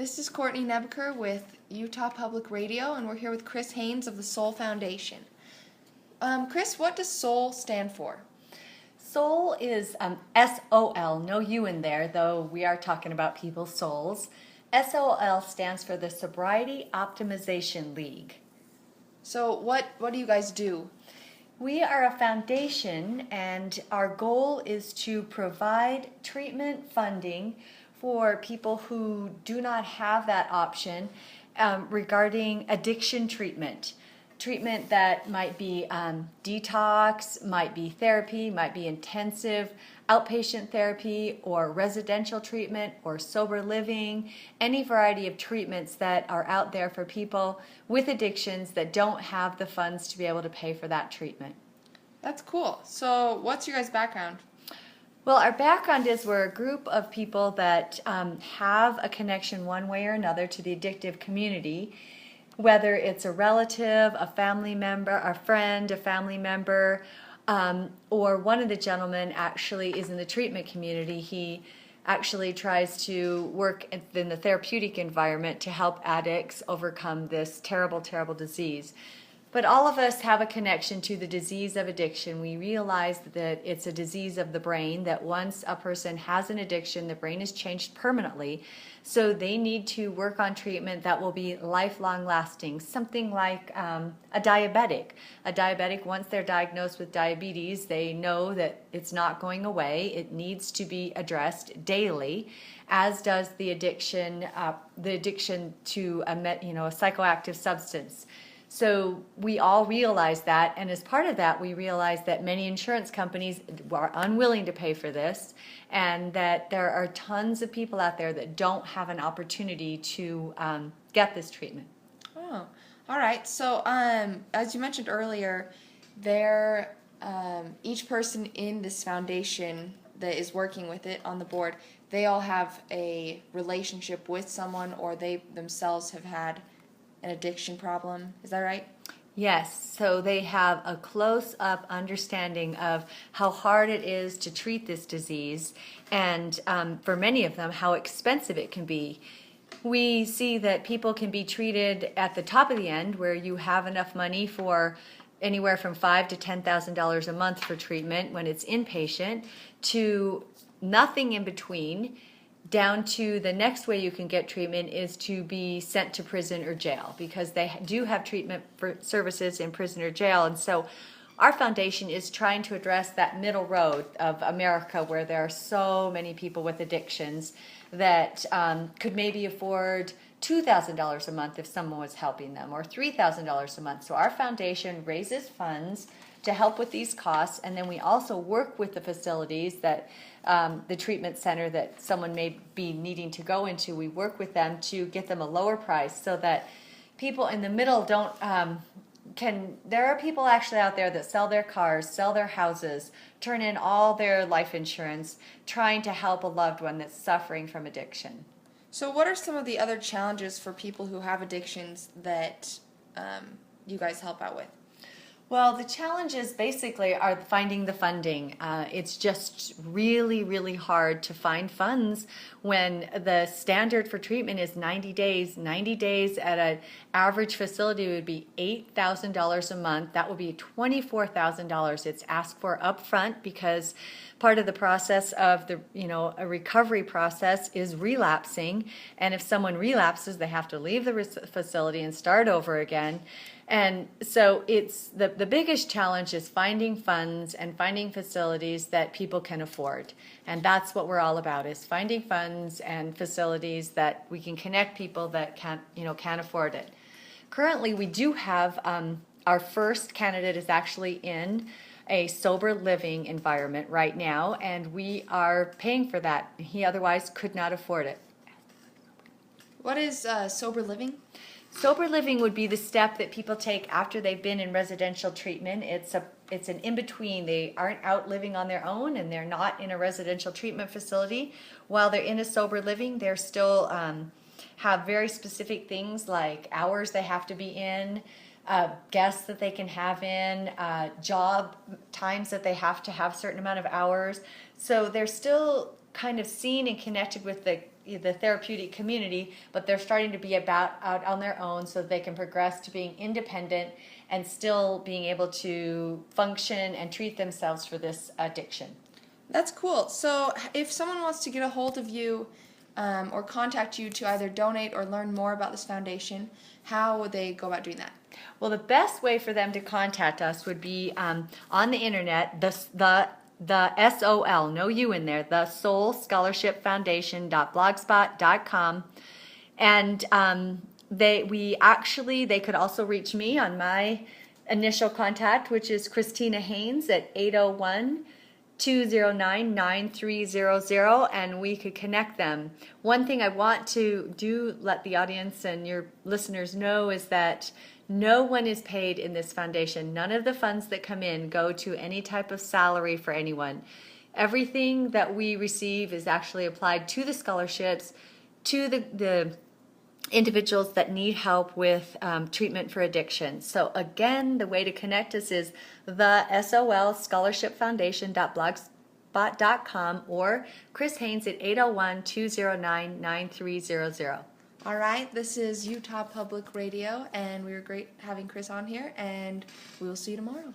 This is Courtney Nebeker with Utah Public Radio, and we're here with Chris Haynes of the Soul Foundation. Chris, what does SOUL stand for? Soul is SOL, no U in there, though we are talking about people's souls. SOL stands for the Sobriety Optimization League. So what do you guys do? We are a foundation, and our goal is to provide treatment funding for people who do not have that option regarding addiction treatment. Treatment that might be detox, might be therapy, might be intensive outpatient therapy or residential treatment or sober living, any variety of treatments that are out there for people with addictions that don't have the funds to be able to pay for that treatment. That's cool. So what's your guys' background? Well, our background is we're a group of people that have a connection one way or another to the addictive community, whether it's a relative, a family member, a friend, a family member, or one of the gentlemen actually is in the treatment community. He actually tries to work in the therapeutic environment to help addicts overcome this terrible, terrible disease. But all of us have a connection to the disease of addiction. We realize that it's a disease of the brain, that once a person has an addiction, the brain is changed permanently. So they need to work on treatment that will be lifelong lasting, something like a diabetic. A diabetic, once they're diagnosed with diabetes, they know that it's not going away. It needs to be addressed daily, as does the addiction to a psychoactive substance. So we all realize that, and as part of that, we realize that many insurance companies are unwilling to pay for this, and that there are tons of people out there that don't have an opportunity to get this treatment. Oh, all right. So as you mentioned earlier, each person in this foundation that is working with it on the board, they all have a relationship with someone, or they themselves have had an addiction problem. Is that right? Yes, so they have a close-up understanding of how hard it is to treat this disease, and for many of them, how expensive it can be. We see that people can be treated at the top of the end, where you have enough money for anywhere from $5,000 to $10,000 a month for treatment when it's inpatient, to nothing in between, down to the next way you can get treatment is to be sent to prison or jail, because they do have treatment for services in prison or jail. And so our foundation is trying to address that middle road of America, where there are so many people with addictions that could maybe afford $2,000 a month if someone was helping them, or $3,000 a month. So our foundation raises funds to help with these costs, and then we also work with the facilities that the treatment center that someone may be needing to go into. We work with them to get them a lower price, so that people in the middle don't there are people actually out there that sell their cars, sell their houses, turn in all their life insurance, trying to help a loved one that's suffering from addiction. So what are some of the other challenges for people who have addictions that you guys help out with? Well, the challenges basically are finding the funding. It's just really, really hard to find funds when the standard for treatment is 90 days. 90 days at an average facility would be $8,000 a month. That would be $24,000. It's asked for upfront, because part of the process of a recovery process is relapsing. And if someone relapses, they have to leave the facility and start over again. And so it's the biggest challenge is finding funds and finding facilities that people can afford. And that's what we're all about, is finding funds and facilities that we can connect people that can't afford it. Currently, we do have our first candidate is actually in a sober living environment right now, and we are paying for that. He otherwise could not afford it. What is sober living? Sober living would be the step that people take after they've been in residential treatment. It's an in-between. They aren't out living on their own, and they're not in a residential treatment facility. While they're in a sober living, they're still have very specific things like hours they have to be in, guests that they can have in, job times that they have to have a certain amount of hours. So they're still kind of seen and connected with the the therapeutic community, but they're starting to be out on their own so they can progress to being independent and still being able to function and treat themselves for this addiction. That's cool. So if someone wants to get a hold of you or contact you to either donate or learn more about this foundation, how would they go about doing that? Well, the best way for them to contact us would be on the internet, the SOL, no U in there, the Soul Scholarship Foundation.blogspot.com. And they could also reach me on my initial contact, which is Christina Haynes at 801-209-9300, and we could connect them. One thing I want to let the audience and your listeners know is that no one is paid in this foundation. None of the funds that come in go to any type of salary for anyone. Everything that we receive is actually applied to the scholarships, to the individuals that need help with treatment for addiction. So again, the way to connect us is the SOL Scholarship Foundation.blogspot.com or Chris Haynes at 801-209-9300. All right, this is Utah Public Radio, and we were great having Chris on here, and we will see you tomorrow.